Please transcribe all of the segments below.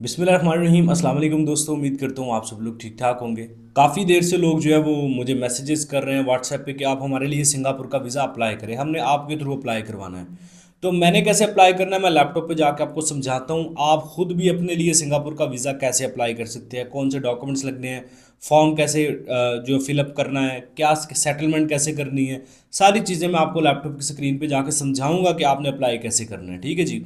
बिस्मिल्लाहिर्रहमानिर्रहीम। अस्सलाम वालेकुम दोस्तों, उम्मीद करता हूँ आप सब लोग ठीक ठाक होंगे। काफ़ी देर से लोग जो है वो मुझे मैसेजेस कर रहे हैं व्हाट्सएप पे कि आप हमारे लिए सिंगापुर का वीज़ा अप्लाई करें, हमने आपके थ्रू अप्लाई करवाना है। तो मैंने कैसे अप्लाई करना है मैं लैपटॉप पे जाके आपको समझाता हूँ। आप खुद भी अपने लिए सिंगापुर का वीज़ा कैसे अप्लाई कर सकते हैं, कौन से डॉक्यूमेंट्स लगने हैं, फॉर्म कैसे जो फिलअप करना है, क्या सेटलमेंट कैसे करनी है, सारी चीज़ें मैं आपको लैपटॉप की स्क्रीन पे जाके समझाऊंगा कि आपने अप्लाई कैसे करना है। ठीक है जी।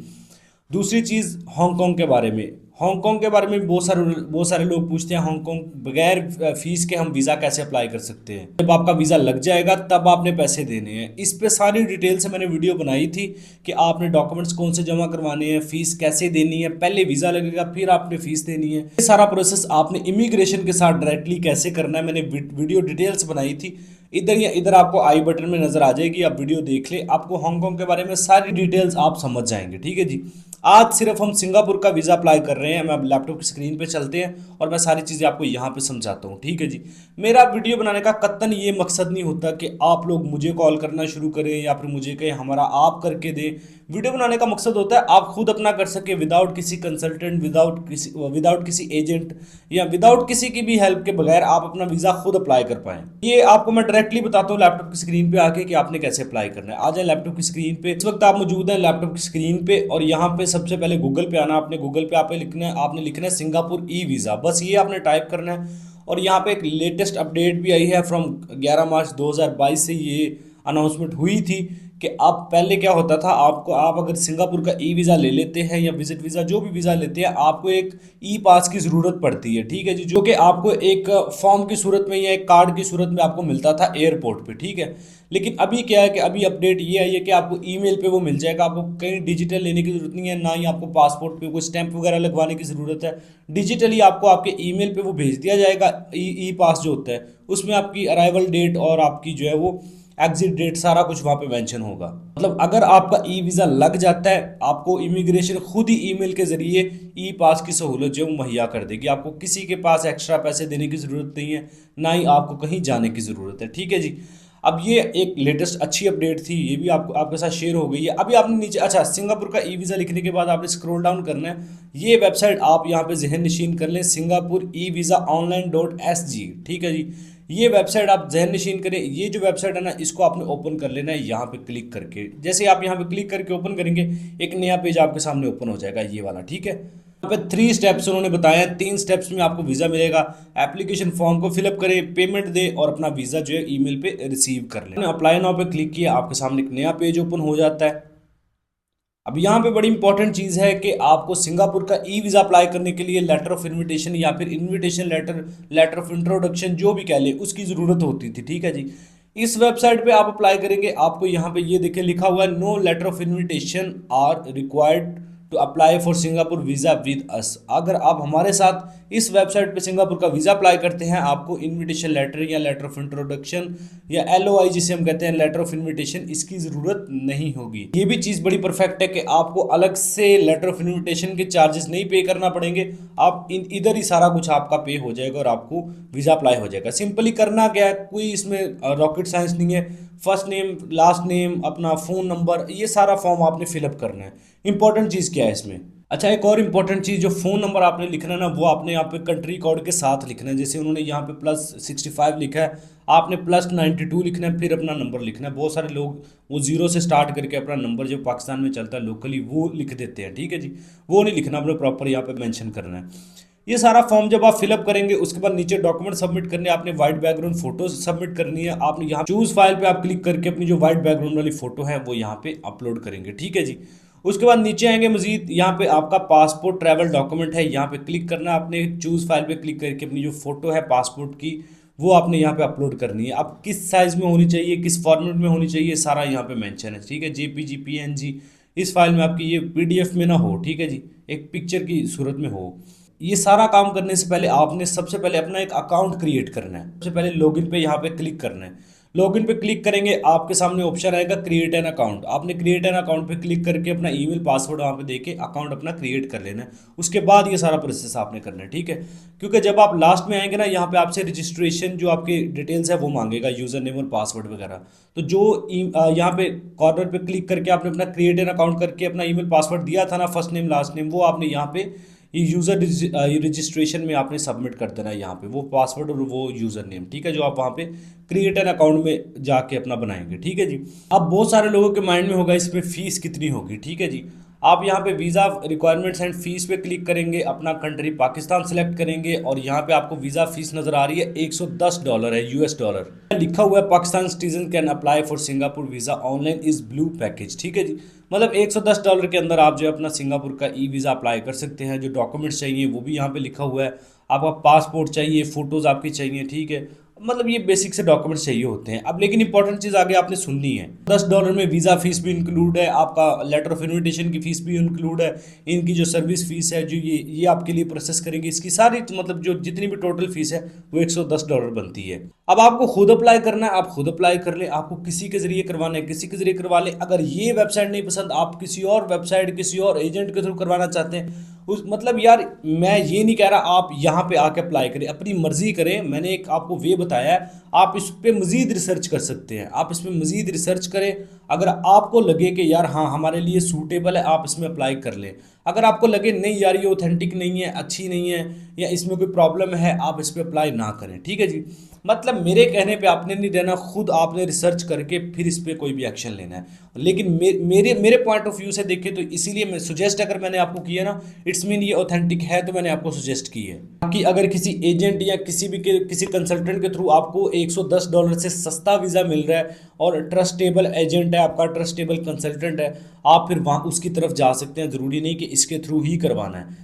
दूसरी चीज़ हांगकांग के बारे में। हांगकांग के बारे में बहुत सारे लोग पूछते हैं हांगकांग बगैर फीस के हम वीज़ा कैसे अप्लाई कर सकते हैं। जब आपका वीज़ा लग जाएगा तब आपने पैसे देने हैं। इस पे सारी डिटेल से मैंने वीडियो बनाई थी कि आपने डॉक्यूमेंट्स कौन से जमा करवाने हैं, फीस कैसे देनी है, पहले वीज़ा लगेगा फिर आपने फीस देनी है। ये सारा प्रोसेस आपने इमिग्रेशन के साथ डायरेक्टली कैसे करना है मैंने वीडियो डिटेल्स बनाई थी। इधर या इधर आपको आई बटन में नजर आ जाएगी, आप वीडियो देख ले, आपको हांगकांग के बारे में सारी डिटेल्स आप समझ जाएंगे। ठीक है जी। आज सिर्फ हम सिंगापुर का वीज़ा अप्लाई कर रहे हैं। मैं अब लैपटॉप की स्क्रीन पे चलते हैं और मैं सारी चीज़ें आपको यहाँ पे समझाता हूँ। ठीक है जी। मेरा वीडियो बनाने का कतई ये मकसद नहीं होता कि आप लोग मुझे कॉल करना शुरू करें या फिर मुझे कहें हमारा आप करके दें। वीडियो बनाने का मकसद होता है आप खुद अपना कर सके विदाउट किसी कंसल्टेंट, विदाउट किसी एजेंट या विदाउट किसी की भी हेल्प के बगैर आप अपना वीज़ा खुद अप्लाई कर पाएं। ये आपको मैं डायरेक्टली बताता हूँ लैपटॉप की स्क्रीन पे आके कि आपने कैसे अप्लाई करना है। आ जाए लैपटॉप की स्क्रीन पे। इस वक्त आप मौजूद हैं लैपटॉप की स्क्रीन पे और यहाँ पे सबसे पहले गूगल पे आना। आपने गूगल पे आपने लिखना है सिंगापुर ई वीज़ा, बस ये आपने टाइप करना है। और यहाँ पे एक लेटेस्ट अपडेट भी आई है फ्रॉम 11 मार्च 2022 से ये अनाउंसमेंट हुई थी कि अब पहले क्या होता था, आपको आप अगर सिंगापुर का ई वीज़ा ले लेते हैं या विजिट वीज़ा जो भी वीज़ा लेते हैं आपको एक ई पास की ज़रूरत पड़ती है। ठीक है जी। जो कि आपको एक फॉर्म की सूरत में या एक कार्ड की सूरत में आपको मिलता था एयरपोर्ट पे। ठीक है। लेकिन अभी क्या है कि अभी अपडेट ये आई है कि आपको ईमेल पे वो मिल जाएगा। आपको कहीं डिजिटल लेने की ज़रूरत नहीं है, ना ही आपको पासपोर्ट पे कोई स्टैंप वगैरह लगवाने की ज़रूरत है। डिजिटली आपको आपके ईमेल पे वो भेज दिया जाएगा। ई पास जो होता है उसमें आपकी अराइवल डेट और आपकी जो है वो एग्जिट डेट सारा कुछ वहाँ पे मेंशन होगा। मतलब अगर आपका ई वीज़ा लग जाता है आपको इमिग्रेशन खुद ही ईमेल के ज़रिए ई पास की सहूलत जो मुहैया कर देगी। आपको किसी के पास एक्स्ट्रा पैसे देने की ज़रूरत नहीं है, ना ही आपको कहीं जाने की ज़रूरत है। ठीक है जी। अब ये एक लेटेस्ट अच्छी अपडेट थी, ये भी आपको आपके साथ शेयर हो गई है। अभी आपने नीचे अच्छा सिंगापुर का ई वीज़ा लिखने के बाद आपने स्क्रॉल डाउन करना है। ये वेबसाइट आप यहाँ पे जहन नशीन कर लें, Singapore e visa online dot S G. ठीक है जी। ये वेबसाइट आप जहन नशीन करें। ये जो वेबसाइट है ना इसको आपने ओपन कर लेना है यहाँ पे क्लिक करके। जैसे आप यहाँ पे क्लिक करके ओपन करेंगे एक नया पेज आपके सामने ओपन हो जाएगा ये वाला। ठीक है। यहाँ पे 3 स्टेप्स उन्होंने बताए हैं, 3 स्टेप्स में आपको वीज़ा मिलेगा। एप्लीकेशन फॉर्म को फिलअप करें, पेमेंट दे और अपना वीज़ा जो है ईमेल पे रिसीव कर लें। अप्लाई नाउ पे क्लिक किया, आपके सामने एक नया पेज ओपन हो जाता है। अब यहाँ पे बड़ी इंपॉर्टेंट चीज़ है कि आपको सिंगापुर का ई वीज़ा अप्लाई करने के लिए लेटर ऑफ इनविटेशन या फिर invitation letter, letter of introduction जो भी कह ले उसकी ज़रूरत होती थी। ठीक है जी। इस वेबसाइट पे आप अप्लाई करेंगे आपको यहाँ पे ये देखिए लिखा हुआ है no letter of invitation are required to apply for Singapore visa with us. अगर आप हमारे साथ इस वेबसाइट पे सिंगापुर का वीज़ा अप्लाई करते हैं आपको इनविटेशन लेटर या लेटर ऑफ इंट्रोडक्शन या LOI जिसे हम कहते हैं लेटर ऑफ इनविटेशन, इसकी ज़रूरत नहीं होगी। ये भी चीज़ बड़ी परफेक्ट है कि आपको अलग से लेटर ऑफ इनविटेशन के चार्जेस नहीं पे करना पड़ेंगे। आप इधर ही सारा कुछ आपका पे हो जाएगा और आपको वीज़ा अप्लाई हो जाएगा। सिंपली करना क्या है, कोई इसमें रॉकेट साइंस नहीं है। फर्स्ट नेम, लास्ट नेम, अपना फ़ोन नंबर, ये सारा फॉर्म आपने फिलअप करना है। इंपॉर्टेंट चीज़ क्या है इसमें, अच्छा एक और इंपॉर्टेंट चीज़, जो फ़ोन नंबर आपने लिखना है ना वो आपने यहाँ पे कंट्री कोड के साथ लिखना है। जैसे उन्होंने यहाँ पे +65 लिखा है, आपने +92 लिखना है, फिर अपना नंबर लिखना है। बहुत सारे लोग वो जीरो से स्टार्ट करके अपना नंबर जो पाकिस्तान में चलता है लोकली वो लिख देते हैं। ठीक है जी। वो नहीं लिखना, आपने प्रॉपर यहाँ पे मेंशन करना है। ये सारा फॉर्म जब आप फिलअप करेंगे उसके बाद नीचे डॉक्यूमेंट सबमिट करने, आपने वाइट बैकग्राउंड फोटो सबमिट करनी है। आपने यहाँ चूज फाइल पे आप क्लिक करके अपनी जो वाइट बैकग्राउंड वाली फोटो है वो यहाँ पे अपलोड करेंगे। ठीक है जी। उसके बाद नीचे आएंगे मजीद, यहाँ पे आपका पासपोर्ट ट्रैवल डॉक्यूमेंट है, यहाँ पे क्लिक करना है। आपने चूज फाइल पे क्लिक करके अपनी जो फोटो है पासपोर्ट की वो आपने यहाँ पे अपलोड करनी है। अब किस साइज में होनी चाहिए, किस फॉर्मेट में होनी चाहिए, सारा यहाँ पे मेंशन है। ठीक है। JPG, PNG इस फाइल में आपकी ये PDF में ना हो। ठीक है जी। एक पिक्चर की सूरत में हो। ये सारा काम करने से पहले आपने सबसे पहले अपना एक अकाउंट क्रिएट करना है। सबसे पहले लॉगिन पे यहाँ पे क्लिक करना है। लॉगिन पे क्लिक करेंगे आपके सामने ऑप्शन आएगा क्रिएट एन अकाउंट। आपने क्रिएट एन अकाउंट पे क्लिक करके अपना ईमेल पासवर्ड वहाँ पे देके अकाउंट अपना क्रिएट कर लेना है। उसके बाद ये सारा प्रोसेस आपने करना है। ठीक है। क्योंकि जब आप लास्ट में आएंगे ना यहाँ पे आपसे रजिस्ट्रेशन जो आपकी डिटेल्स है वो मांगेगा, यूज़र नेम और पासवर्ड वगैरह। तो जो यहाँ पे कॉर्नर पे क्लिक करके आपने अपना क्रिएट एन अकाउंट करके अपना ईमेल पासवर्ड दिया था ना, फर्स्ट नेम लास्ट नेम, वो आपने यहाँ पे ये यूज़र रजिस्ट्रेशन में आपने सबमिट कर देना है यहाँ पे वो पासवर्ड और वो यूज़र नेम, ठीक है, जो आप वहाँ पे क्रिएट एन अकाउंट में जाके अपना बनाएंगे, ठीक है जी। अब बहुत सारे लोगों के माइंड में होगा इसमें फ़ीस कितनी होगी, ठीक है जी। आप यहाँ पे वीज़ा रिक्वायरमेंट्स एंड फीस पे क्लिक करेंगे, अपना कंट्री पाकिस्तान सेलेक्ट करेंगे और यहाँ पे आपको वीज़ा फीस नज़र आ रही है $110 है, US डॉलर लिखा हुआ है। Pakistan citizen can apply for Singapore visa online is blue package, ठीक है जी। मतलब $110 के अंदर आप जो है अपना सिंगापुर का ई वीज़ा अप्लाई कर सकते हैं। जो डॉक्यूमेंट्स चाहिए वो भी यहाँ पे लिखा हुआ है। आपका पासपोर्ट चाहिए, फ़ोटोज़ आपकी चाहिए, ठीक है, मतलब ये बेसिक से डॉक्यूमेंट्स चाहिए होते हैं। अब लेकिन इंपॉर्टेंट चीज़ आगे आपने सुननी है। $10 में वीज़ा फीस भी इंक्लूड है, आपका लेटर ऑफ इन्विटेशन की फ़ीस भी इंक्लूड है, इनकी जो सर्विस फीस है जो ये आपके लिए प्रोसेस करेंगे, इसकी सारी मतलब जो जितनी भी टोटल फीस है वो $110 बनती है। अब आपको खुद अप्लाई करना है, आप खुद अप्लाई कर ले, आपको किसी के ज़रिए करवाना है किसी के ज़रिए करवा ले। अगर ये वेबसाइट नहीं पसंद, आप किसी और वेबसाइट किसी और एजेंट के थ्रू करवाना चाहते हैं, उस मतलब यार मैं ये नहीं कह रहा आप यहाँ पे आके अप्लाई करें, अपनी मर्जी करें। मैंने एक आपको वे बताया है, आप इस पे मज़ीद रिसर्च कर सकते हैं, आप इसमें मज़ीद रिसर्च करें। अगर आपको लगे कि यार हाँ हमारे लिए सूटेबल है, आप इसमें अप्लाई कर लें। अगर आपको लगे नहीं यार ये ऑथेंटिक नहीं है, अच्छी नहीं है, या इसमें कोई प्रॉब्लम है, आप इस पर अप्लाई ना करें, ठीक है जी। मतलब मेरे कहने पे आपने नहीं देना, खुद आपने रिसर्च करके फिर इस पर कोई भी एक्शन लेना है। लेकिन मेरे पॉइंट ऑफ व्यू से देखें तो इसीलिए मैं सुजेस्ट अगर मैंने आपको किया ना, इट्स मीन ये ऑथेंटिक है तो मैंने आपको सजेस्ट की है। बाकी अगर किसी एजेंट या किसी कंसल्टेंट के थ्रू आपको $110 से सस्ता वीज़ा मिल रहा है और ट्रस्टेबल एजेंट है आपका, ट्रस्टेबल कंसल्टेंट है, आप फिर वहाँ उसकी तरफ जा सकते हैं। ज़रूरी नहीं कि इसके थ्रू ही करवाना है।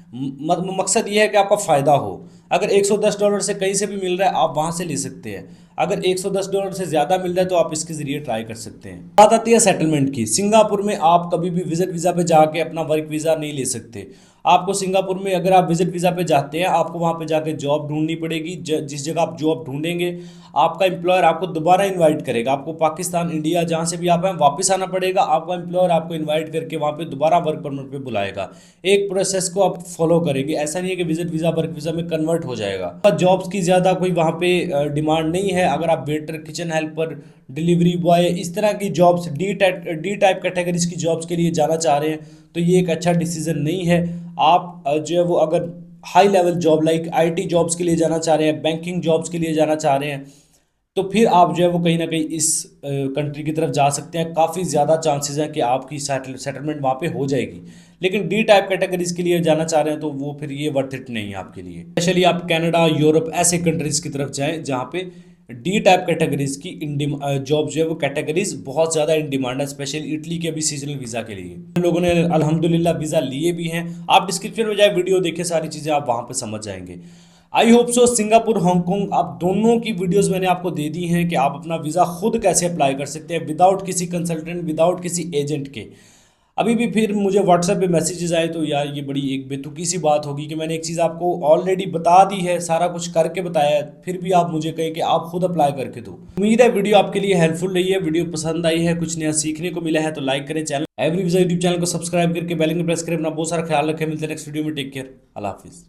मकसद ये है कि आपका फ़ायदा हो। अगर $110 से कहीं से भी मिल रहा है आप वहाँ से ले सकते हैं। अगर $110 से ज़्यादा मिल रहा है तो आप इसके ज़रिए ट्राई कर सकते हैं। बात आती है सेटलमेंट की। सिंगापुर में आप कभी भी विजिट वीज़ा पे जाके अपना वर्क वीज़ा नहीं ले सकते। आपको सिंगापुर में अगर आप विजिट वीज़ा पे जाते हैं, आपको वहाँ पे जाके जॉब ढूंढनी पड़ेगी। जिस जगह आप जॉब ढूंढेंगे, आपका एम्प्लॉयर आपको दोबारा इनवाइट करेगा। आपको पाकिस्तान, इंडिया, जहाँ से भी आप हैं वापस आना पड़ेगा। आपका एम्प्लॉयर आपको इनवाइट करके वहाँ पे दोबारा वर्क परमिट पे बुलाएगा। एक प्रोसेस को आप फॉलो करेंगे। ऐसा नहीं है कि विजिट वीज़ा वर्क वीज़ा में कन्वर्ट हो जाएगा। जॉब्स की ज़्यादा कोई वहाँ पे डिमांड नहीं है। अगर आप waiter, kitchen helper, delivery boy, इस तरह की जॉब्स, डी टाइप कैटेगरीज की जॉब्स के लिए जाना चाह रहे हैं तो ये एक अच्छा डिसीजन नहीं है। आप जो है वो अगर high level job like IT jobs के लिए जाना चाह रहे हैं, बैंकिंग जॉब्स के लिए जाना चाह रहे हैं, तो फिर आप जो है वो कहीं ना कहीं इस कंट्री की तरफ जा सकते हैं। काफ़ी ज़्यादा चांसेस हैं कि आपकी सेटलमेंट वहाँ पे हो जाएगी। लेकिन डी टाइप कैटेगरीज के लिए जाना चाह रहे हैं तो वो फिर ये वर्थ इट नहीं है आपके लिए। स्पेशली आप कनाडा, यूरोप ऐसे कंट्रीज़ की तरफ जाएँ जहाँ पे डी टाइप कैटेगरीज की जॉब जो है वो कैटेगरीज बहुत ज़्यादा इन डिमांड है। स्पेशली इटली के भी सीजनल वीज़ा के लिए हम लोगों ने अल्हम्दुलिल्लाह वीज़ा लिए भी हैं। आप डिस्क्रिप्शन में जाए, वीडियो देखें, सारी चीज़ें आप वहाँ पे समझ जाएंगे। I hope so Singapore, Hong Kong, आप दोनों की वीडियोस मैंने आपको दे दी हैं कि आप अपना वीज़ा खुद कैसे अप्लाई कर सकते हैं विदाउट किसी कंसल्टेंट, विदाउट किसी एजेंट के। अभी भी फिर मुझे व्हाट्सएप पे मैसेजेस आए तो यार ये बड़ी एक बेतुकी सी बात होगी कि मैंने एक चीज़ आपको ऑलरेडी बता दी है, सारा कुछ करके बताया है, फिर भी आप मुझे कहें कि आप खुद अप्लाई करके दो। उम्मीद है वीडियो आपके लिए हेल्पफुल रही है, वीडियो पसंद आई है, कुछ नया सीखने को मिला है तो लाइक करें। Channel every visa YouTube channel को सब्सक्राइब करके बेल आइकन प्रेस करें। अपना बहुत सारा ख्याल रखें। मिलते हैं नेक्स्ट वीडियो में। Take care. अल्लाह हाफिज़।